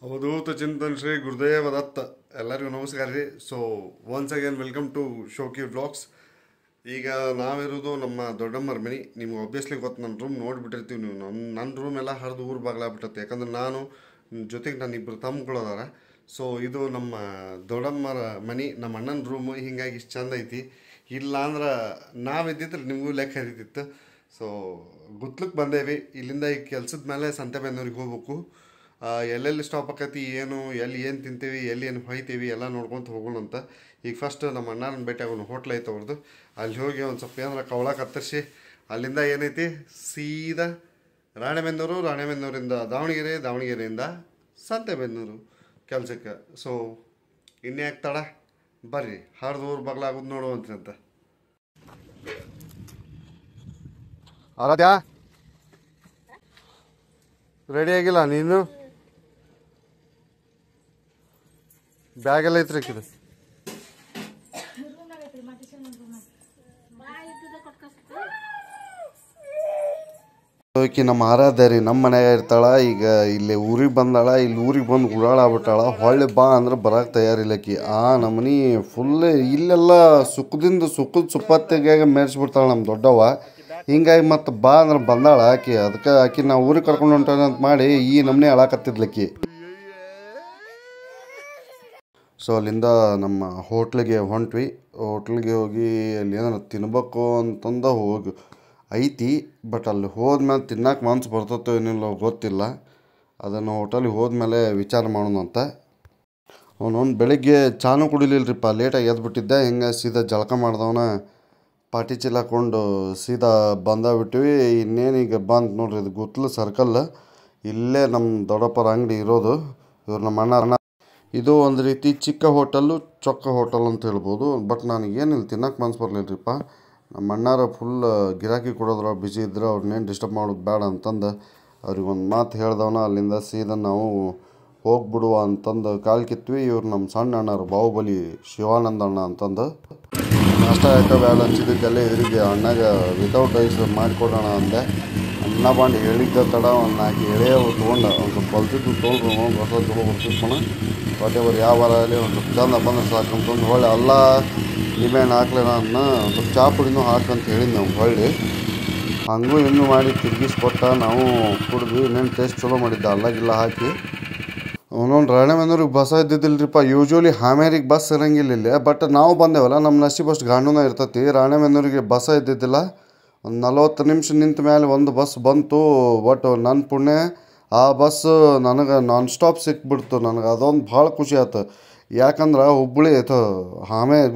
ಅವಧೂತ ಚಿಂತನ್ ಶ್ರೀ ಗುರುದೇವ ದತ್ತ ಎಲ್ಲರಿಗೂ ನಮಸ್ಕಾರ ರೀ. So once again welcome to Shoki vlogs. ಈಗ ನಾವಿರೋದು ನಮ್ಮ ದೊಡ್ಡಮ್ಮರ ಮನೆ. ನಿಮ್ಗೆ ಒಬ್ವಿಯಸ್ಲಿ ಗೊತ್ತು, ನನ್ನ ರೂಮ್ ನೋಡಿಬಿಟ್ಟಿರ್ತೀವಿ ನೀವು. ನನ್ನ ರೂಮ್ ಎಲ್ಲ ಹರಿದು ಊರು ಬಾಗ್ಲಾಗ್ಬಿಟ್ಟತ್ತೆ. ಯಾಕಂದ್ರೆ ನಾನು ಜೊತೆಗೆ ನನ್ನ ಇಬ್ಬರು ತಮ್ಮಗಳದಾರ. ಸೊ ಇದು ನಮ್ಮ ದೊಡ್ಡಮ್ಮರ ಮನೆ, ನಮ್ಮ ಅಣ್ಣನ ರೂಮು. ಹೀಗಾಗಿ ಇಷ್ಟು ಚಂದ ಐತಿ. ಇಲ್ಲ ಅಂದ್ರೆ ನಾವಿದ್ದಿದ್ರೆ ನಿಮಗೂ ಲೆಕ್ಕ ಹರಿತಿತ್ತು. ಸೊ ಗುತ್ಲಕ್ಕೆ ಬಂದೇವಿ. ಇಲ್ಲಿಂದ ಈ ಕೆಲಸದ ಮೇಲೆ ಸಂತೆಬೆನ್ನೂರಿಗೆ ಹೋಗ್ಬೇಕು. ಎಲ್ಲೆಲ್ಲಿ ಸ್ಟಾಪ್ ಆಕತಿ, ಏನು ಎಲ್ಲಿ ಏನು ತಿಂತೀವಿ, ಎಲ್ಲಿ ಏನು ಹೊಯ್ತೀವಿ ಎಲ್ಲ ನೋಡ್ಕೊತ ಹೋಗೋಣ ಅಂತ. ಈಗ ಫಸ್ಟ್ ನಮ್ಮ ಅಣ್ಣನ ಭೇಟಿ ಆಗೋಣ. ಹೋಟ್ಲ್ ಐತೆ ಅವ್ರದ್ದು. ಅಲ್ಲಿ ಹೋಗಿ ಒಂದು ಸ್ವಲ್ಪ ಏನಾರ ಕವಳ ಕತ್ತರಿಸಿ ಅಲ್ಲಿಂದ ಏನೈತಿ ಸೀದಾ ರಾಣೆಬೆನ್ನೂರು, ರಾಣೆಬೆನ್ನೂರಿಂದ ದಾವಣಗೆರೆ, ದಾವಣಗೆರೆಯಿಂದ ಸಂತೆಬೆನ್ನೂರು ಕೆಲಸಕ್ಕೆ. ಸೊ ಇನ್ಯಾಕೆ ತಡ, ಬರ್ರಿ ಹರಿದು ಊರು ಬಗ್ಲಾಗೋದು ನೋಡುವಂತ. ಆರಾಧ್ಯ ರೆಡಿ ಆಗಿಲ್ಲ ನೀನು? ಬ್ಯಾಗ್ ಎಲ್ಲ ಐತ್ರಿ ಇದು. ಆಕಿ ನಮ್ಮ ಆರಾಧ್ಯ ರೀ, ನಮ್ಮ ಮನ್ಯಾಗ ಇರ್ತಾಳ. ಈಗ ಇಲ್ಲಿ ಊರಿಗೆ ಬಂದಾಳ. ಇಲ್ಲಿ ಊರಿಗೆ ಬಂದು ಗುಳಾಳ ಆಗ್ಬಿಟ್ಟಾಳ. ಹೊಳ್ಳಿ ಬಾ ಅಂದ್ರೆ ಬರಕ್ಕೆ ತಯಾರಿಲ್ಲಕಿ. ನಮ್ಮನಿ ಫುಲ್ ಇಲ್ಲೆಲ್ಲ ಸುಖದಿಂದ ಸುಖದ ಸುಪ್ಪತ್ತಿಗೆ ಮೆರೆಸ್ಬಿಡ್ತಾಳೆ ನಮ್ಮ ದೊಡ್ಡವ್ವ. ಹಿಂಗಾಗಿ ಮತ್ತು ಬಾ ಅಂದ್ರೆ ಬಂದಾಳ ಆಕಿ. ಅದಕ್ಕೆ ಆಕಿ ನಾವು ಊರಿಗೆ ಕರ್ಕೊಂಡು ಹೊಂಟಾನ ಅಂತ ಮಾಡಿ ಈ ನಮ್ಮನೆ ಅಳಾಕತ್ತಿದ್ಲಕ್ಕಿ. ಸೊ ಅಲ್ಲಿಂದ ನಮ್ಮ ಹೋಟ್ಲಿಗೆ ಹೊಂಟ್ವಿ. ಹೋಟ್ಲಿಗೆ ಹೋಗಿ ಅಲ್ಲಿ ಏನಾರು ತಿನ್ಬೇಕು ಅಂತಂದು ಹೋಗಿ ಐತಿ. ಬಟ್ ಅಲ್ಲಿ ಹೋದ್ಮೇಲೆ ತಿನ್ನಕ್ಕೆ ಮನ್ಸು ಬರ್ತೈತೋ ಏನಿಲ್ಲ ಗೊತ್ತಿಲ್ಲ. ಅದನ್ನು ಹೋಟೆಲಿಗೆ ಹೋದ್ಮೇಲೆ ವಿಚಾರ ಮಾಡೋಣ ಅಂತ. ಅವನೊಂದು ಬೆಳಿಗ್ಗೆ ಚಾನು ಕುಡಿಲಿಲ್ರಿಪ್ಪ, ಲೇಟಾಗಿ ಎದ್ಬಿಟ್ಟಿದ್ದೆ. ಹಿಂಗೆ ಸೀದಾ ಜಳಕ ಮಾಡ್ದವನ ಪಾಟಿ ಚೀಲ ಹಾಕ್ಕೊಂಡು ಸೀದಾ ಬಂದಾಗ್ಬಿಟ್ಟಿವಿ. ಇನ್ನೇನೀಗ ಬಂದು ನೋಡ್ರಿ, ಇದು ಗುತ್ಲು ಸರ್ಕಲ್. ಇಲ್ಲೇ ನಮ್ಮ ದೊಡ್ಡಪ್ಪರ ಅಂಗಡಿ ಇರೋದು. ಇವ್ರು ನಮ್ಮ ಅಣ್ಣ. ಇದು ಒಂದು ರೀತಿ ಚಿಕ್ಕ ಹೋಟೆಲ್ಲು, ಚೊಕ್ಕ ಹೋಟೆಲ್ ಅಂತ ಹೇಳ್ಬೋದು. ಬಟ್ ನನಗೇನಿಲ್ಲ ತಿನ್ನಕ್ಕೆ ಮನ್ಸು ಬರಲಿಲ್ಲರಿಪ್ಪ. ನಮ್ಮ ಅಣ್ಣಾರ ಫುಲ್ ಗಿರಾಕಿ ಕೊಡೋದ್ರ ಬ್ಯುಸಿ ಇದ್ರೆ ಅವ್ರನ್ನೇನು ಡಿಸ್ಟರ್ಬ್ ಮಾಡೋದು ಬೇಡ ಅಂತಂದು ಅವ್ರಿಗೆ ಒಂದು ಮಾತು ಹೇಳ್ದವನ. ಅಲ್ಲಿಂದ ಸೀದಾ ನಾವು ಹೋಗ್ಬಿಡುವ ಅಂತಂದು ಕಾಲು ಕಿತ್ವಿ. ಇವ್ರು ನಮ್ಮ ಸಣ್ಣ ಅಣ್ಣರು, ಬಾಹುಬಲಿ ಶಿವಾನಂದ ಅಣ್ಣ ಅಂತಂದು. ನಾಷ್ಟ ಆಯ್ತು ಬೇಡ ಅನ್ಸಿದ್ದಕ್ಕಲ್ಲೇ ಎದುರಿಗೆ ಅಣ್ಣಾಗ ವಿತೌಟ್ ಐಸ್ ಮಾಡಿಕೊಡೋಣ ಅಂದೆ. ಅನ್ನ ಬಂದು ಹೇಳಿದ್ದ ತಡ ಒಂದು 4 ಎಳೆಯ ತೊಗೊಂಡು ಒಂದು ಸ್ವಲ್ಪ ಬಲ್ತಿದ್ದು ತೊಗೊಂಡ್ರು. ಹೊಸ ತೊಗೊಬರ್ತಿಸ್ಕೊಣ ವಾಟೆವರ್ ಯಾವ ವಾರ ಅಲ್ಲಿ ಒಂದು ಸ್ವಲ್ಪ ಚಂದ ಬಂದ್ರೆ ಸಾಕಂತಂದು ಹೊಳ್ಳಿ ಅಲ್ಲ ನಿಂಬೆಹಣ್ಣು ಹಾಕ್ಲೇನ ಅದನ್ನ ಒಂದು ಸ್ವಲ್ಪ ಚಾ ಪುಡಿನೂ ಹಾಕಂತ ಹೇಳಿದ್ದು ನಾವು. ಹೊಳ್ಳಿ ಹಂಗೂ ಇನ್ನೂ ಮಾಡಿ ತಿರುಗಿಸ್ಕೊಟ್ಟ. ನಾವು ಕುಡಿದ್ವಿ. ಇನ್ನೇನು ಟೇಸ್ಟ್ ಚಲೋ ಮಾಡಿದ್ದ ಅಲ್ಲಾಗಿಲ್ಲ ಹಾಕಿ. ಅವನೊಂದು ರಾಣೆಬೆನ್ನೂರಿಗೆ ಬಸ್ ಇದ್ದಿದ್ದಿಲ್ರಿಪ್ಪ. ಯೂಶ್ವಲಿ ಹಾಮೇರಿಗೆ ಬಸ್ ಇರಂಗಿಲ್ಲ ಇಲ್ಲಿ. ಬಟ್ ನಾವು ಬಂದೇವಲ್ಲ, ನಮ್ಮ ನಸೀಬ್ ಅಷ್ಟು ಗಾಂಡೂನ ಇರ್ತೈತಿ. ರಾಣೆಬೆನ್ನೂರಿಗೆ ಬಸ್ ಇದ್ದಿದ್ದಿಲ್ಲ. ಒಂದು 40 ನಿಮಿಷ ನಿಂತ ಮೇಲೆ ಒಂದು ಬಸ್ ಬಂತು. ಬಟ್ ನನ್ನ ಪುಣ್ಯ ಆ ಬಸ್ ನನಗೆ ನಾನ್ ಸ್ಟಾಪ್ ಸಿಕ್ಬಿಡ್ತು. ನನಗೆ ಅದೊಂದು ಭಾಳ ಖುಷಿ ಆಯ್ತು. ಯಾಕಂದ್ರೆ ಹುಬ್ಬಳ್ಳಿ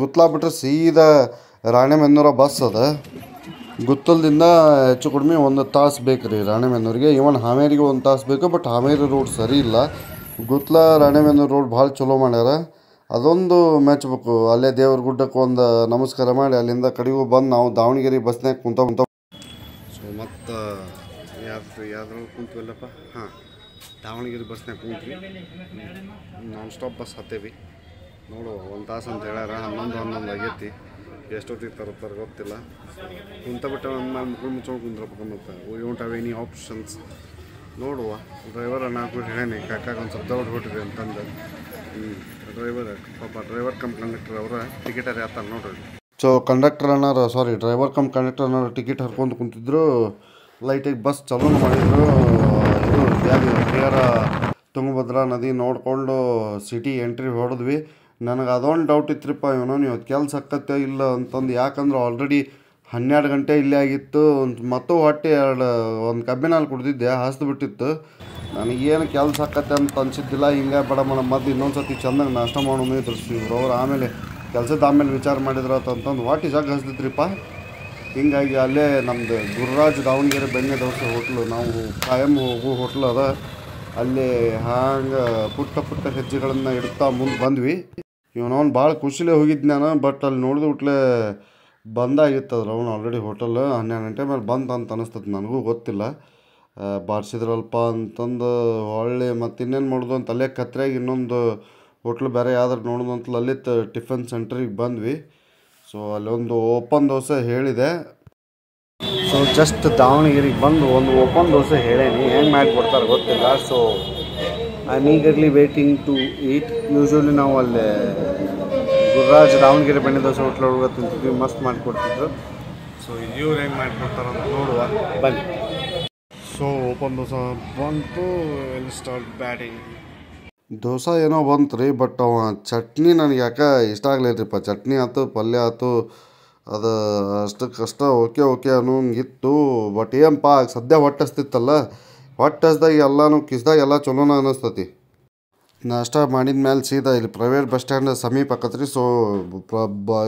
ಗುತ್ಲಾಗ್ಬಿಟ್ರೆ ಸೀದಾ ರಾಣೆಬೆನ್ನೂರ ಬಸ್ ಅದ. ಗುತ್ತಲ್ದಿಂದ ಹೆಚ್ಚು ಕಡಿಮೆ 1 ತಾಸು ಬೇಕು ರೀ ರಾಣೆಬೆನ್ನೂರಿಗೆ. ಇವನ್ ಹಾವೇರಿಗೆ 1 ತಾಸು ಬೇಕು. ಬಟ್ ಹಾವೇರಿ ರೋಡ್ ಸರಿ ಇಲ್ಲ. ಗುತ್ಲ ರಾಣೆಬೆನ್ನೂರು ರೋಡ್ ಭಾಳ ಚಲೋ ಮಾಡ್ಯಾರ. ಅದೊಂದು ಮೆಚ್ಚಬೇಕು. ಅಲ್ಲೇ ದೇವ್ರ ಗುಡ್ಡಕ್ಕೆ ಒಂದು ನಮಸ್ಕಾರ ಮಾಡಿ ಅಲ್ಲಿಂದ ಕಡೆಗೂ ಬಂದು ನಾವು ದಾವಣಗೆರೆ ಬಸ್ನಾಗ ಕುಂತ. ಸೊ ಮತ್ತು ಯಾವ್ದ್ರಲ್ಲಿ ಕುಂತೀವಲ್ಲಪ್ಪ, ದಾವಣಗೆರೆ ಬಸ್ನಾಗ ಕುಂತ್ವಿ. ನಾನ್ ಸ್ಟಾಪ್ ಬಸ್ ಹತ್ತೇವಿ. ನೋಡು 1 ತಾಸು ಅಂತ ಹೇಳ್ಯಾರ. 11 ಆಗೈತಿ. ಎಷ್ಟೊತ್ತಿಗೆ ತರ್ತಾರೆ ಗೊತ್ತಿಲ್ಲ. ಕುಂತ ಬಿಟ್ಟ ಅಂದ್ಮೇಲೆ ಮುಕ್ಳು ಮುಚ್ಕೊಂಡು ಕುಂದ್ರಬೇಕು ಮತ್ತು we don't have any options. ನೋಡುವ ಡ್ರೈವರ್ ಅಣ್ಣ ಹೇಳೇನಿ ಕಾಕಾಗ ಒಂದು ಸ್ವಲ್ಪ ದೌಡ್ ಹೊಟ್ಟಿದೆ ಅಂತಂದು. ಡ್ರೈವರ್ ಕಮ್ ಕಂಡಕ್ಟರ್ ಅವರ ಟಿಕೆಟ್ ಆತಾರೆ ನೋಡ್ರಿ. ಸೊ ಕಂಡಕ್ಟರ್ ಅಣ್ಣಾರು ಡ್ರೈವರ್ ಕಮ್ ಕಂಡಕ್ಟರ್ ಅಣ್ಣಾರು ಟಿಕೆಟ್ ಹರ್ಕೊಂಡು ಕುಂತಿದ್ರು. ಲೈಟಿಗೆ ಬಸ್ ಚಲೋ ಮಾಡಿದ್ರು. ಇದು ಕ್ಲಿಯರ ತುಂಗಭದ್ರಾ ನದಿ ನೋಡಿಕೊಂಡು ಸಿಟಿ ಎಂಟ್ರಿ ಹೊಡೆದ್ವಿ. ನನಗೆ ಅದೊಂದು ಡೌಟ್ ಇತ್ತರಿಪ್ಪ, ನೀವು ಕೆಲಸ ಆಕತ್ತೆ ಇಲ್ಲ ಅಂತಂದು. ಯಾಕಂದ್ರೆ ಆಲ್ರೆಡಿ 12 ಗಂಟೆ ಇಲ್ಲೇ ಆಗಿತ್ತು. ಮತ್ತು ಹೊಟ್ಟೆ ಒಂದು ಕಬ್ಬಿನಲ್ಲಿ ಕುಡ್ದಿದ್ದೆ, ಹಸ್ದು ಬಿಟ್ಟಿತ್ತು. ನನಗೇನು ಕೆಲಸ ಆಕತ್ತೆ ಅಂತ ಅನ್ಸಿದ್ದಿಲ್ಲ. ಹಿಂಗೆ ಬೇಡ ಮದ್ದು ಇನ್ನೊಂದು ಸತಿ ಚೆಂದಾಗಿ ನಾಷ್ಟ ಮಾಡೋಣ ಇದ್ರಿಸಿದ್ರು ಅವ್ರು. ಆಮೇಲೆ ಕೆಲಸದ ಆಮೇಲೆ ವಿಚಾರ ಮಾಡಿದ್ರು ಅಂತಂದು ಹೊಟ್ಟೆ ಜಾಗ ಹಸ್ದಿದ್ರಿಪ್ಪ. ಹಿಂಗಾಗಿ ಅಲ್ಲೇ ನಮ್ಮದು ಗುರುರಾಜ್ ದಾವಣಗೆರೆ ಬೆಣ್ಣೆ ದೋಸೆ ಹೋಟ್ಲು, ನಾವು ಕಾಯಂ ಹೋಗೋ ಹೋಟ್ಲು ಅದ. ಅಲ್ಲಿ ಹಂಗೆ ಪುಟ್ಟ ಹೆಜ್ಜೆಗಳನ್ನು ಇಡ್ತಾ ಮುಂದೆ ಬಂದ್ವಿ. ಇವನವನು ಭಾಳ ಖುಷಿಲೇ ಹೋಗಿದ್ದು ನಾನು. ಬಟ್ ಅಲ್ಲಿ ನೋಡಿದ್ಬಿಟ್ಲೆ ಬಂದಾಗಿತ್ತದ್ರ ಅವನು ಆಲ್ರೆಡಿ ಹೋಟೆಲ್ 12 ಗಂಟೆ ಮೇಲೆ ಬಂತ ಅಂತ ಅನಿಸ್ತದೆ. ನನಗೂ ಗೊತ್ತಿಲ್ಲ. ಬಾರಿಸಿದ್ರಲ್ಪ ಅಂತಂದು ಹೊಳ್ಳಿ ಮತ್ತು ಇನ್ನೇನು ಮಾಡೋದು ಅಂತ ಅಲ್ಲೇ ಕತ್ರೆಯಾಗಿ ಇನ್ನೊಂದು ಹೋಟ್ಲು ಬೇರೆ ಯಾವ್ದಾರು ನೋಡೋದು ಅಂತ ಲಲಿತ್ ಟಿಫನ್ ಸೆಂಟ್ರಿಗೆ ಬಂದ್ವಿ. ಸೊ ಅಲ್ಲೊಂದು ಓಪನ್ ದೋಸೆ ಹೇಳಿದೆ. ಸೊ ಜಸ್ಟ್ ದಾವಣಗೆರೆಗೆ ಬಂದು ಒಂದು ಓಪನ್ ದೋಸೆ ಹೇಳೇನಿ. ಹೆಂಗೆ ಮಾಡಿಕೊಡ್ತಾರೆ ಗೊತ್ತಿಲ್ಲ. So I am eagerly waiting to eat. Usually ನಾವು ಅಲ್ಲಿ ಗುರುರಾಜ್ ದಾವಣಗೆರೆ ಬೆಣ್ಣೆ ದೋಸೆ ಹೋಟ್ಲ್ ಒಳಗೆ ತಿಂತಿದ್ವಿ, ಮಸ್ತ್ ಮಾಡಿಕೊಡ್ತಿದ್ರು. ಸೊ ಇವ್ರು ಹೆಂಗೆ ಮಾಡಿಕೊಡ್ತಾರಂತ ನೋಡುವ ಬನ್ನಿ. ಸೊ ಓಪನ್ ದೋಸೆ ಬಂತು, ವಿಲ್ ಸ್ಟಾರ್ಟ್ ಬ್ಯಾಟಿಂಗ್. ದೋಸೆ ಏನೋ ಬಂತು ರೀ, ಬಟ್ ಅವ ಚಟ್ನಿ ನನಗೆ ಯಾಕೆ ಇಷ್ಟ ಆಗಲಿಲ್ಲರಿಪ್ಪ. ಚಟ್ನಿ ಆಯ್ತು, ಪಲ್ಯ ಆಯ್ತು, ಅದು ಅಷ್ಟಕ್ಕಷ್ಟ ಓಕೆ ಅನ್ನೋಂಗಿತ್ತು. ಬಟ್ ಏನಪ್ಪ ಸದ್ಯ ಹೊಟ್ಟೆ ಹಸ್ತಿತ್ತಲ್ಲ, ಹೊಟ್ಟೆ ಹಸ್ದಾಗ ಎಲ್ಲನೂ ಕಿಸ್ದಾಗ ಎಲ್ಲ ಚಲೋನ ಅನ್ನಿಸ್ತತಿ. ನಾಷ್ಟ ಮಾಡಿದ ಮೇಲೆ ಸೀದಾ ಇಲ್ಲಿ ಪ್ರೈವೇಟ್ ಬಸ್ ಸ್ಟ್ಯಾಂಡ್ ಸಮೀಪ ಆಕತ್ರಿ. ಸೊ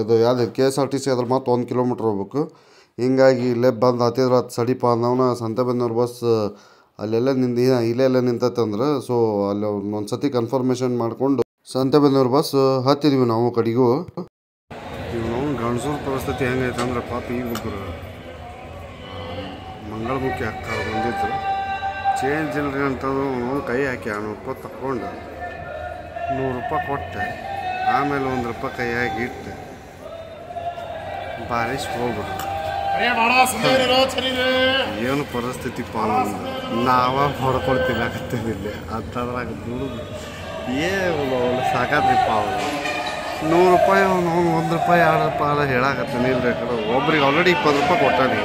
ಇದು ಯಾವ್ದು KSRTC ಅದ್ರ ಮತ್ತು 1 ಕಿಲೋಮೀಟ್ರ್ ಹೋಗ್ಬೇಕು. ಹಿಂಗಾಗಿ ಇಲ್ಲೇ ಬಂದು ಹತ್ತಿದ್ರೆ ಅದು ಸಡಿಪ ಅಂದವನ ಸಂತೆಬೆನ್ನೂರು ಬಸ್ ಅಲ್ಲೆಲ್ಲ ಇಲ್ಲೆಲ್ಲ ನಿಂತಂದ್ರೆ. ಸೊ ಅಲ್ಲಿ ಒಂದು ಸತಿ ಕನ್ಫರ್ಮೇಷನ್ ಮಾಡಿಕೊಂಡು ಸಂತೆಬೆನ್ನೂರು ಬಸ್ ಹತ್ತಿದ್ವಿ ನಾವು ಕಡೆಗೂ. ಇವು ನಾವು ಗಣಸೂರು ಪರಿಸ್ಥಿತಿ ಹೆಂಗೈತೆ ಅಂದ್ರೆ ಪಾಪ ಈಗ ಒಬ್ಬರು ಮಂಗಳಮುಖಿ ಅಕ್ಕ ಬಂದಿದ್ರು. ಚೇಂಜ್ ಇಲ್ರಿ ಅಂತಂದು ಕೈ ಹಾಕಿ 200 ರೂಪಾಯಿ ತಗೊಂಡು 100 ರೂಪಾಯಿ ಕೊಟ್ಟೆ. ಆಮೇಲೆ 1 ರೂಪಾಯಿ ಕೈಯಾಗಿ ಇಟ್ಟು ಬಾರಿಸ್ ಹೋಗ್ಬಿಟ್ಟು ಏನು ಪರಿಸ್ಥಿತಿ ನಾವ ಹೊಡ್ಕೊಂಡು ತಿನ್ನಕತ್ತಿದ್ದಿಲ್ಲ ಅಂತದ್ರಾಗ ದುಡಿದು ಸಾಕಾದ್ರಿಪ್ಪ. 100 ರೂಪಾಯಿ ಅವ್ನು 1 ರೂಪಾಯಿ 2 ರೂಪಾಯಿ ಹೇಳಾಕತ್ತೀನಿ ಇಲ್ರಿ. ಒಬ್ರಿಗೆ ಆಲ್ರೆಡಿ 20 ರೂಪಾಯಿ ಕೊಟ್ಟಾನಿ.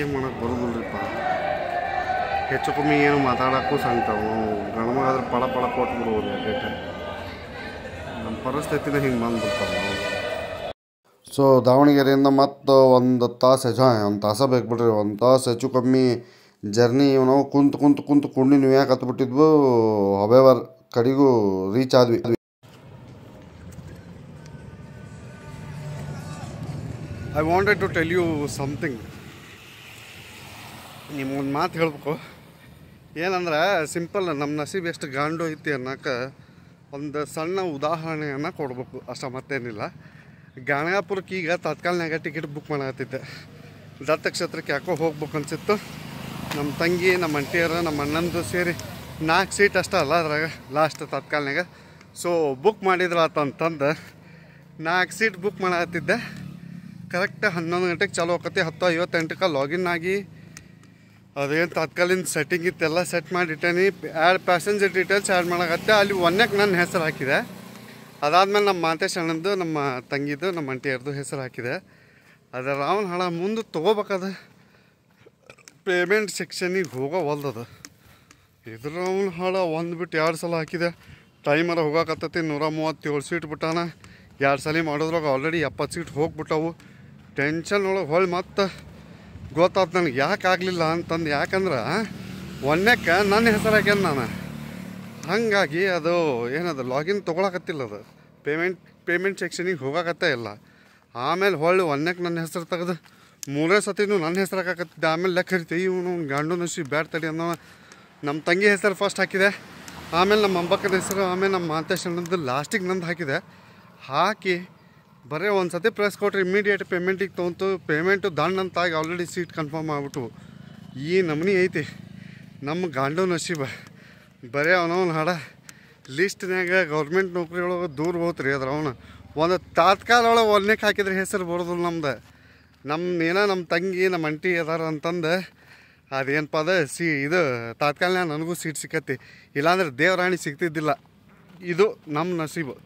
ಏನು ಮಾಡೋಕೆ ಬರೋದಿಲ್ರಿಪ್ಪ. ಹೆಚ್ಚು ಕಮ್ಮಿ ಏನು ಮಾತಾಡೋಕ್ಕೂ ಸಂತಾವು ಗಣಮಗಾದ್ರೆ ಪಳ ಕೊಟ್ಬಿಡ್ಬೋದು. ಡೇಟ ನಮ್ಮ ಪರಿಸ್ಥಿತಿನ ಹಿಂಗೆ ಬಂದ್ಬಿಡ್ತಾರೆ ನಾವು. ಸೊ ದಾವಣಗೆರೆಯಿಂದ ಮತ್ತು 1 ತಾಸು ಒಂದು ತಾಸ ಬೇಕು ಬಿಡ್ರಿ. 1 ತಾಸು ಹೆಚ್ಚು ಕಮ್ಮಿ ಜರ್ನಿ. ನಾವು ಕುಂತು ನೀವು ಯಾಕೆ ಹತ್ಬಿಟ್ಟಿದ್ವು. ಹವೆವರ್ ಕಡೆಗೂ ರೀಚ್ ಆದ್ವಿ. I wanted to tell you something. ನಿಮ್ಗೊಂದು ಮಾತು ಹೇಳ್ಬೇಕು. ಏನಂದ್ರೆ ಸಿಂಪಲ್, ನಮ್ಮ ನಸೀಬ್ ಎಷ್ಟು ಗಾಂಡು ಐತಿ ಅನ್ನೋಕೆ ಒಂದು ಸಣ್ಣ ಉದಾಹರಣೆಯನ್ನು ಕೊಡ್ಬೇಕು ಅಷ್ಟ, ಮತ್ತೇನಿಲ್ಲ. ಗಾಣಗಾಪುರಕ್ಕೆ ಈಗ ತತ್ಕಾಲ್ನಾಗ ಟಿಕೆಟ್ ಬುಕ್ ಮಾಡತ್ತಿದ್ದೆ. ದತ್ತಕ್ಷೇತ್ರಕ್ಕೆ ಯಾಕೋ ಹೋಗ್ಬೇಕು ಅನ್ಸಿತ್ತು. ನಮ್ಮ ತಂಗಿ, ನಮ್ಮ ಅಂಟಿಯರು, ನಮ್ಮ ಅಣ್ಣಂದು ಸೇರಿ 4 ಸೀಟ್ ಅಷ್ಟೇ ಅಲ್ಲ ಅದ್ರಾಗ ಲಾಸ್ಟ್ ತತ್ಕಾಲ್ನಾಗ. ಸೊ ಬುಕ್ ಮಾಡಿದ್ರ ಅಂತಂದು 4 ಸೀಟ್ ಬುಕ್ ಮಾಡತ್ತಿದ್ದೆ. ಕರೆಕ್ಟ್ 11 ಗಂಟೆಗೆ ಚಾಲು ಆಕತಿ. 10:58ಕ್ಕೆ ಲಾಗಿನ್ ಆಗಿ ಅದೇನು ತಾತ್ಕಾಲಿನ ಸೆಟ್ಟಿಂಗ್ ಇತ್ತೆಲ್ಲ ಸೆಟ್ ಮಾಡಿಟ್ಟೇನಿ. ಆ್ಯಡ್ ಪ್ಯಾಸೆಂಜರ್ ಡೀಟೇಲ್ಸ್ ಆ್ಯಡ್ ಮಾಡೋಕತ್ತೆ. ಅಲ್ಲಿ ಒಂದಕ್ಕೆ ನನ್ನ ಹೆಸರು ಹಾಕಿದೆ. ಅದಾದಮೇಲೆ ನಮ್ಮ ಮಾತೇಶ್ ಅಣ್ಣಂದು, ನಮ್ಮ ತಂಗಿದು, ನಮ್ಮ ಅಂಟಿಯರ್ದು ಹೆಸರು ಹಾಕಿದೆ. ಅದರ ಅವನ ಹಣ ಮುಂದೆ ತೊಗೋಬೇಕಾದ ಪೇಮೆಂಟ್ ಸೆಕ್ಷನಿಗೆ ಹೋಗೋವಲ್ದದ. ಇದ್ರ ಅವನ ಹಣ 1 ಬಿಟ್ಟು 2 ಸಲ ಹಾಕಿದೆ. ಟೈಮರ ಹೋಗಾಕತ್ತತಿ. 137 ಸೀಟ್ ಬಿಟ್ಟಾನ. 2 ಸಲ ಮಾಡೋದ್ರಾಗ ಆಲ್ರೆಡಿ 70 ಸೀಟ್ ಹೋಗ್ಬಿಟ್ಟವು. ಟೆನ್ಷನ್ ಒಳಗೆ ಹೊಳ್ಳಿ ಮತ್ತೆ ಗೊತ್ತಾಯ್ತು ನನಗೆ ಯಾಕೆ ಆಗಲಿಲ್ಲ ಅಂತಂದು. ಯಾಕಂದ್ರೆ ಒಂದಕ್ಕೆ ನನ್ನ ಹೆಸರು ಹಾಕ್ಯಾನ ನಾನು. ಹಾಗಾಗಿ ಅದು ಏನದು ಲಾಗಿನ್ ತೊಗೊಳಕತ್ತಿಲ್ಲ. ಅದು ಪೇಮೆಂಟ್ ಸೆಕ್ಷನಿಗೆ ಹೋಗಾಕತ್ತೇ ಇಲ್ಲ. ಆಮೇಲೆ ಹೊಳ್ಳಿ ಒಂದಕ್ಕೆ ನನ್ನ ಹೆಸರು ತೆಗೆದು 3 ಸತಿನೂ ನನ್ನ ಹೆಸರು ಹಾಕಾಕತ್ತಿದ್ದೆ. ಆಮೇಲೆ ಲೆಕ್ಕ ಹರಿತೀವಿ ಇವನು ಗಂಡು ನಸಿ ಬ್ಯಾಡ್ ತಡಿ ಅನ್ನೋ. ನಮ್ಮ ತಂಗಿ ಹೆಸರು ಫಸ್ಟ್ ಹಾಕಿದೆ, ಆಮೇಲೆ ನಮ್ಮ ಅಂಬಕ್ಕನ ಹೆಸರು, ಆಮೇಲೆ ನಮ್ಮ ಮಾತೇಶ್ ಅಣ್ಣಂದು ಲಾಸ್ಟಿಗೆ ನಂದು ಹಾಕಿ ಬರೀ ಒಂದು ಸತಿ ಪ್ರೆಸ್ ಕೊಟ್ರೆ ಇಮ್ಮಿಡಿಯೇಟ್ ಪೇಮೆಂಟಿಗೆ ತೊಗೊಂತು. ಪೇಮೆಂಟು ದಂಡಂತಾಗಿ ಆಲ್ರೆಡಿ ಸೀಟ್ ಕನ್ಫರ್ಮ್ ಆಗ್ಬಿಟ್ಟು ಈ ನಮೂನಿ ಐತಿ ನಮ್ಮ ಗಾಂಡು ನಸೀಬ. ಬರೀ ಅವನವನು ಹಾಡ ಲಿಸ್ಟ್ನಾಗ ಗೌರ್ಮೆಂಟ್ ನೌಕರಿ ಒಳಗೆ ದೂರ ಹೋತ್ರಿ. ಅದ್ರ ಅವನು ಒಂದು ತಾತ್ಕಾಲ ಒಳಗೆ ಒಂದಕ್ಕೆ ಹಾಕಿದ್ರೆ ಹೆಸರು ಬರೋದಿಲ್ಲ ನಮ್ದು. ಏನೋ ನಮ್ಮ ತಂಗಿ, ನಮ್ಮ ಅಂಟಿ ಅದಾರ ಅಂತಂದು ಅದೇನಪ್ಪ ಅದು ಇದು ತಾತ್ಕಾಲನ್ಯಾಗ ನನಗೂ ಸೀಟ್ ಸಿಕ್ಕತ್ತಿ. ಇಲ್ಲಾಂದ್ರೆ ದೇವರಾಣಿ ಸಿಗ್ತಿದ್ದಿಲ್ಲ. ಇದು ನಮ್ಮ ನಸೀಬು.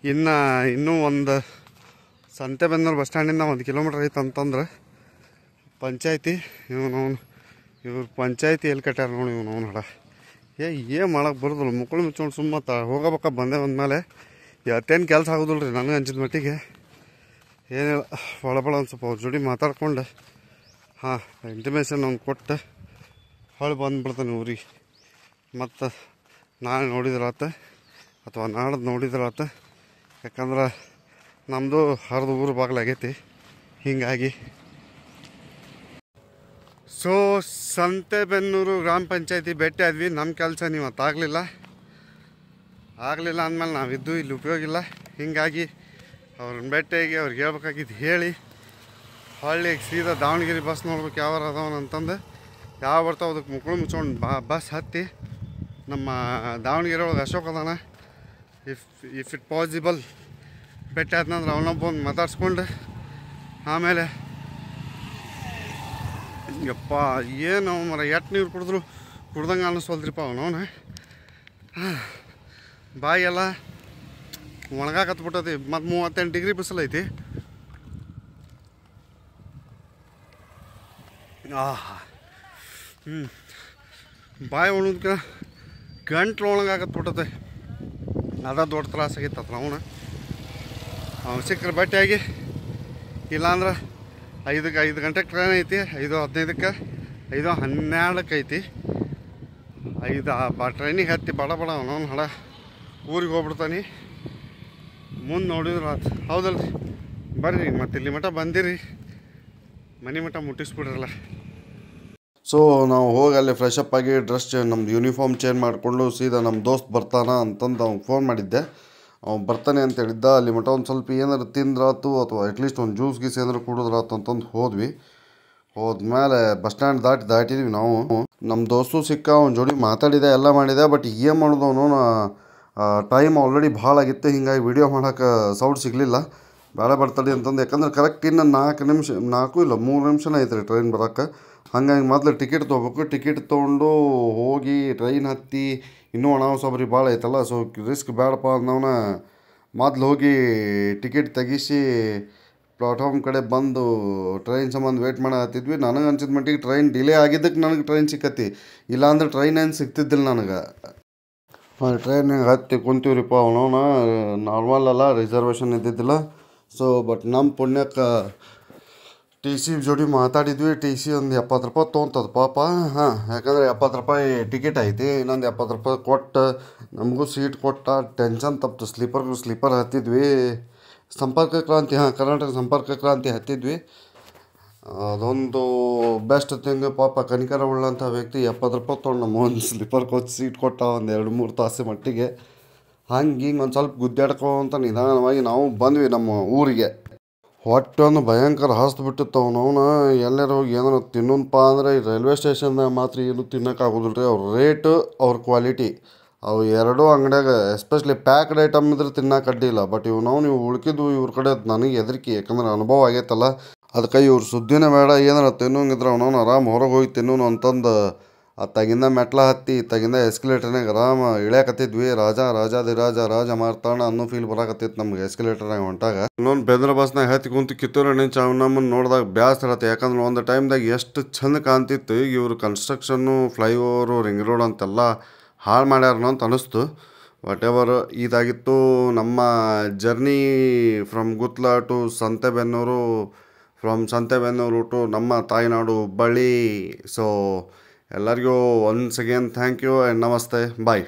ಇನ್ನೂ ಒಂದು ಸಂತೆಬೆನ್ನೂರು ಬಸ್ ಸ್ಟ್ಯಾಂಡಿಂದ 1 ಕಿಲೋಮೀಟ್ರ್ ಐತೆ ಅಂತಂದ್ರೆ ಪಂಚಾಯತಿ. ಇವ್ರು ಪಂಚಾಯತಿ ಎಲ್ಲಿ ಕಟ್ಟಾರ ನೋಡಿ. ಇವನು ಹಡ ಏನು ಮಾಡೋಕೆ ಬರೋದಿಲ್ಲ. ಮುಕ್ಕಳು ಮುಚ್ಕೊಂಡು ಸುಮ್ಮನೆ ಹೋಗಬೇಕ ಬಂದೆ ಬಂದಮೇಲೆ ಇವತ್ತೇನು ಕೆಲಸ ಆಗೋದಿಲ್ಲ ರೀ ನನಗೆ ಅಂಚಿದ ಮಟ್ಟಿಗೆ. ಏನಿಲ್ಲ, ಒಳಬಳ ಒಂದು ಸ್ವಲ್ಪ ಅವ್ರ ಜೋಡಿ ಮಾತಾಡ್ಕೊಂಡು ಇಂಟಿಮೇಷನ್ ಒಂದು ಕೊಟ್ಟು ಹೊಳ್ಳಿ ಬಂದುಬಿಡ್ತಾನೆ ಊರಿಗೆ. ಮತ್ತು ನಾಳೆ ನೋಡಿದ್ರಾತ ಅಥವಾ ನಾಡ್ದು ನೋಡಿದ್ರಾತ. ಯಾಕಂದ್ರೆ ನಮ್ಮದು ಹರಿದು ಊರು ಬಾಗಿಲಾಗೈತಿ. ಹೀಗಾಗಿ ಸೊ ಸಂತೆಬೆನ್ನೂರು ಗ್ರಾಮ ಪಂಚಾಯತಿ ಭೇಟಿ ಆದ್ವಿ. ನಮ್ಮ ಕೆಲಸ ನೀವು ಆಗಲಿಲ್ಲ ಅಂದಮೇಲೆ ನಾವಿದ್ದು ಇಲ್ಲಿ ಉಪಯೋಗ ಇಲ್ಲ. ಹೀಗಾಗಿ ಅವ್ರನ್ನ ಭೇಟಿಯಾಗಿ ಅವ್ರಿಗೆ ಹೇಳ್ಬೇಕಾಗಿದ್ದು ಹೇಳಿ ಹೊಳ್ಳಿಗೆ ಸೀದಾ ದಾವಣಗೆರೆ ಬಸ್ ನೋಡ್ಬೇಕು ಯಾವ ಅದಾವನ ಅಂತಂದು. ಯಾವ ಬರ್ತಾವೆ ಅದಕ್ಕೆ ಮುಕ್ಕಳು ಮುಚ್ಕೊಂಡು ಬಸ್ ಹತ್ತಿ ನಮ್ಮ ದಾವಣಗೆರೆ ಒಳಗೆ ಅಶೋಕ್ ಅದಾನ. ಇಫ್ ಇಟ್ ಪಾಸಿಬಲ್ ಭೇಟಿ ಆದ್ನಂದ್ರೆ ಅವನೊಬ್ಬ ಒಂದು ಮಾತಾಡ್ಸ್ಕೊಂಡು ಆಮೇಲೆ ಯಪ್ಪ ಏನು ಮರ ಎಟ್ಟು ನೀರು ಕುಡಿದ್ರು ಕುಡ್ದಂಗೆ ಅನ್ನಿಸ್ವಲ್ದ್ರಿಪ್ಪ ಅವನವನ ಬಾಯಿಗೆಲ್ಲ ಒಣಗಾಕತ್ಬಿಟ್ಟತಿ ಮತ್ತು 38 ಡಿಗ್ರಿ ಬಿಸಿಲೈತಿ. ಬಾಯಿ ಒಣದಕ್ಕೆ ಗಂಟ್ಲು ಒಣಗಾಕತ್ಬಿಟ್ಟತೆ. ಅದ ದೊಡ್ಡ ತ್ರಾಸ ಆಗೈತತ್ರ ಅವನು ಸಿಕ್ಕರೆ ಬಟ್ಟೆಯಾಗಿ. ಇಲ್ಲಾಂದ್ರೆ 5 ಗಂಟೆಗೆ ಟ್ರೈನ್ ಐತಿ, 5:15ಕ್ಕೆ 5:12ಕ್ಕೆ ಐತಿ. 5 ಟ್ರೈನಿಗೆ ಹತ್ತಿ ಬಡ ಅವನವನು ಹಡ ಊರಿಗೆ ಹೋಗ್ಬಿಡ್ತಾನೆ. ಮುಂದೆ ನೋಡಿದ್ರೆ ಆತು. ಹೌದಲ್ರಿ, ಬರ್ರಿ ಮತ್ತೆ ಇಲ್ಲಿ ಮಠ ಬಂದಿರಿ, ಮನೆ ಮಠ ಮುಟ್ಟಿಸ್ಬಿಡ್ರಲ್ಲ. ಸೊ ನಾವು ಹೋಗಿ ಅಲ್ಲಿ ಫ್ರೆಶ್ ಅಪ್ ಆಗಿ ಡ್ರೆಸ್ ನಮ್ದು ಯೂನಿಫಾರ್ಮ್ ಚೇಂಜ್ ಮಾಡಿಕೊಂಡು ಸೀದಾ ನಮ್ಮ ದೋಸ್ತ್ ಬರ್ತಾನ ಅಂತಂದು ಅವ್ನಿಗೆ ಫೋನ್ ಮಾಡಿದ್ದೆ. ಅವ್ನು ಬರ್ತಾನೆ ಅಂತ ಹೇಳಿದ್ದ. ಅಲ್ಲಿ ಮಠ ಒಂದು ಸ್ವಲ್ಪ ಏನಾರು ತಿಂದ್ರಾತು ಅಥವಾ ಅಟ್ಲೀಸ್ಟ್ ಒಂದು ಜ್ಯೂಸ್ ಗೀಸ್ ಏನಾರು ಕುಡಿದ್ರಾತು ಅಂತಂದು ಹೋದ್ವಿ. ಹೋದ್ಮೇಲೆ ಬಸ್ ಸ್ಟ್ಯಾಂಡ್ ದಾಟಿದ್ವಿ ನಾವು. ನಮ್ಮ ದೋಸ್ತು ಸಿಕ್ಕ, ಅವ್ನ ಜೋಡಿ ಮಾತಾಡಿದೆ, ಎಲ್ಲ ಮಾಡಿದೆ. ಬಟ್ ಏನು ಮಾಡೋದು ಅವನು ಟೈಮ್ ಆಲ್ರೆಡಿ ಭಾಳ ಆಗಿತ್ತು. ಹಿಂಗಾಗಿ ವೀಡಿಯೋ ಮಾಡೋಕೆ ಸೌಂಡ್ ಸಿಗಲಿಲ್ಲ. ಬೇಡ ಬರ್ತದೆ ಅಂತಂದು. ಯಾಕಂದ್ರೆ ಕರೆಕ್ಟ್ ಇನ್ನು 3 ನಿಮಿಷನೇ ಐತೆ ರೀ ಟ್ರೈನ್ ಬರೋಕ್ಕೆ. ಹಾಗಾಗಿ ಮೊದಲು ಟಿಕೆಟ್ ತೊಗೋಬೇಕು. ಟಿಕೆಟ್ ತೊಗೊಂಡು ಹೋಗಿ ಟ್ರೈನ್ ಹತ್ತಿ ಇನ್ನೂ ಒಣಸೊಬ್ರಿ ಭಾಳ ಐತಲ್ಲ. ಸೊ ರಿಸ್ಕ್ ಬೇಡಪ್ಪ ಅಂದವನ ಮೊದಲು ಹೋಗಿ ಟಿಕೆಟ್ ತೆಗಿಸಿ ಪ್ಲಾಟ್ಫಾರ್ಮ್ ಕಡೆ ಬಂದು ಟ್ರೈನ್ ಸಂಬಂಧ ವೇಟ್ ಮಾಡತ್ತಿದ್ವಿ. ನನಗೆ ಅನ್ಸಿದ ಮಟ್ಟಿಗೆ ಟ್ರೈನ್ ಡಿಲೇ ಆಗಿದ್ದಕ್ಕೆ ನನಗೆ ಟ್ರೈನ್ ಸಿಕ್ಕತಿ. ಇಲ್ಲಾಂದ್ರೆ ಟ್ರೈನ್ ಏನು ಸಿಗ್ತಿದ್ದಿಲ್ಲ ನನಗೆ. ಟ್ರೈನಿಗೆ ಹತ್ತಿ ಕುಂತೀವ್ರಿಪ್ಪ. ಅವನವನ ನಾರ್ಮಲ್ ಅಲ್ಲ, ರಿಸರ್ವೇಷನ್ ಇದ್ದಿದ್ದಿಲ್ಲ. ಸೊ ಬಟ್ ನಮ್ಮ ಪುಣ್ಯಕ್ಕೆ ಟಿ ಸಿ ಜೋಡಿ ಮಾತಾಡಿದ್ವಿ. ಟಿ ಸಿ ಒಂದು 70 ರೂಪಾಯಿ ತೊಗೊಂತದ ಪಾಪ. ಯಾಕಂದ್ರೆ 70 ರೂಪಾಯಿ ಟಿಕೆಟ್ ಐತಿ. ಇನ್ನೊಂದು 70 ರೂಪಾಯಿ ಕೊಟ್ಟು ನಮಗೂ ಸೀಟ್ ಕೊಟ್ಟ. ಟೆನ್ಷನ್ ತಪ್ಪಿತು. ಸ್ಲೀಪರ್ ಹತ್ತಿದ್ವಿ. ಸಂಪರ್ಕ ಕ್ರಾಂತಿ, ಕರ್ನಾಟಕ ಸಂಪರ್ಕ ಕ್ರಾಂತಿ ಹತ್ತಿದ್ವಿ. ಅದೊಂದು ಬೆಸ್ಟ್ ಥಿಂಗ್. ಪಾಪ ಕನಿಕರ ಉಳ್ಳಂಥ ವ್ಯಕ್ತಿ 70 ರೂಪಾಯಿ ತೊಗೊಂಡು ನಮ್ಮ ಒಂದು ಸ್ಲೀಪರ್ ಕೋಚ್ ಸೀಟ್ ಕೊಟ್ಟ ಒಂದು 2-3 ತಾಸು ಮಟ್ಟಿಗೆ. ಹಿಂಗೆ ಒಂದು ಸ್ವಲ್ಪ ಗುದ್ದಾಡ್ಕೊಂತ ನಿಧಾನವಾಗಿ ನಾವು ಬಂದ್ವಿ ನಮ್ಮ ಊರಿಗೆ. ಹೊಟ್ಟೆ ಒಂದು ಭಯಂಕರ ಹಸ್ಬಿಟ್ಟಿತ್ತು. ಅವನವನು ಎಲ್ಲರೂ ಹೋಗಿ ಏನಾರು ತಿನ್ನೋಣಪ್ಪ ಅಂದರೆ ಈ ರೈಲ್ವೆ ಸ್ಟೇಷನ್ದಾಗ ಮಾತ್ರ ಏನು ತಿನ್ನೋಕ್ಕಾಗೋದಿಲ್ಲ ರೀ. ಅವ್ರ ರೇಟು, ಅವ್ರ ಕ್ವಾಲಿಟಿ, ಅವು ಎರಡೂ ಅಂಗಡಿಯಾಗ ಎಸ್ಪೆಷಲಿ ಪ್ಯಾಕ್ಡ್ ಐಟಮ್ ಇದ್ರೆ ತಿನ್ನೋಕೆ ಅಡ್ಡಿಲ್ಲ. ಬಟ್ ನೀವು ಉಳ್ಕಿದ್ದು ಇವ್ರ ಕಡೆ ನನಗೆ ಹೆದರಿಕೆ. ಯಾಕಂದ್ರೆ ಅನುಭವ ಆಗೈತಲ್ಲ. ಅದಕ್ಕೆ ಇವ್ರ ಸುದ್ದಿನೇ ಬೇಡ. ಏನಾರ ತಿನ್ನೋಂಗಿದ್ರೆ ಅವನವನು ಆರಾಮ್ ಹೊರಗೆ ಹೋಗಿ ತಿನ್ನೋನು ಅಂತಂದು ತಗಿಂದ ಮೆಟ್ಲ ಹತ್ತಿ ತಗಿಂದ ಎಸ್ಕಲೇಟರ್ನಾಗ ಆರಾಮ ಇಳ್ಯಾಕತ್ತಿದ್ವಿ. ರಾಜ ಮಾರ್ತಾಣ ಅನ್ನೋ ಫೀಲ್ ಬರಾಕತ್ತಿತ್ತು ನಮ್ಗೆ ಎಸ್ಕಲೇಟರ್ನಾಗ ಹೊಂಟಾಗ. ಇನ್ನೊಂದು ಬೆಂದ್ರ ಬಸ್ನಾಗ ಹತ್ತಿ ಕುಂತು ಕಿತ್ತೂರು ನಿಂಚ ನಮ್ಮನ್ನು ನೋಡಿದಾಗ ಬ್ಯಾಸರ ಇರತ್ತೆ. ಯಾಕಂದ್ರೆ ಒಂದು ಟೈಮ್ದಾಗ ಎಷ್ಟು ಚಂದ ಕಾಣ್ತಿತ್ತು. ಈಗ ಇವರು ಕನ್ಸ್ಟ್ರಕ್ಷನ್ನು, ಫ್ಲೈಓವರು, ರಿಂಗ್ ರೋಡ್ ಅಂತೆಲ್ಲ ಹಾಳು ಮಾಡ್ಯಾರನೋ ಅಂತ ಅನ್ನಿಸ್ತು. ವಾಟ್ ಎವರ್, ಇದಾಗಿತ್ತು ನಮ್ಮ journey from Guttal to Santebennur, from Santebennur to ನಮ್ಮ ತಾಯ್ನಾಡು ಹುಬ್ಬಳ್ಳಿ. ಸೊ ಎಲ್ಲರಿಗೂ once again thank you and ನಮಸ್ತೆ, ಬಾಯ್.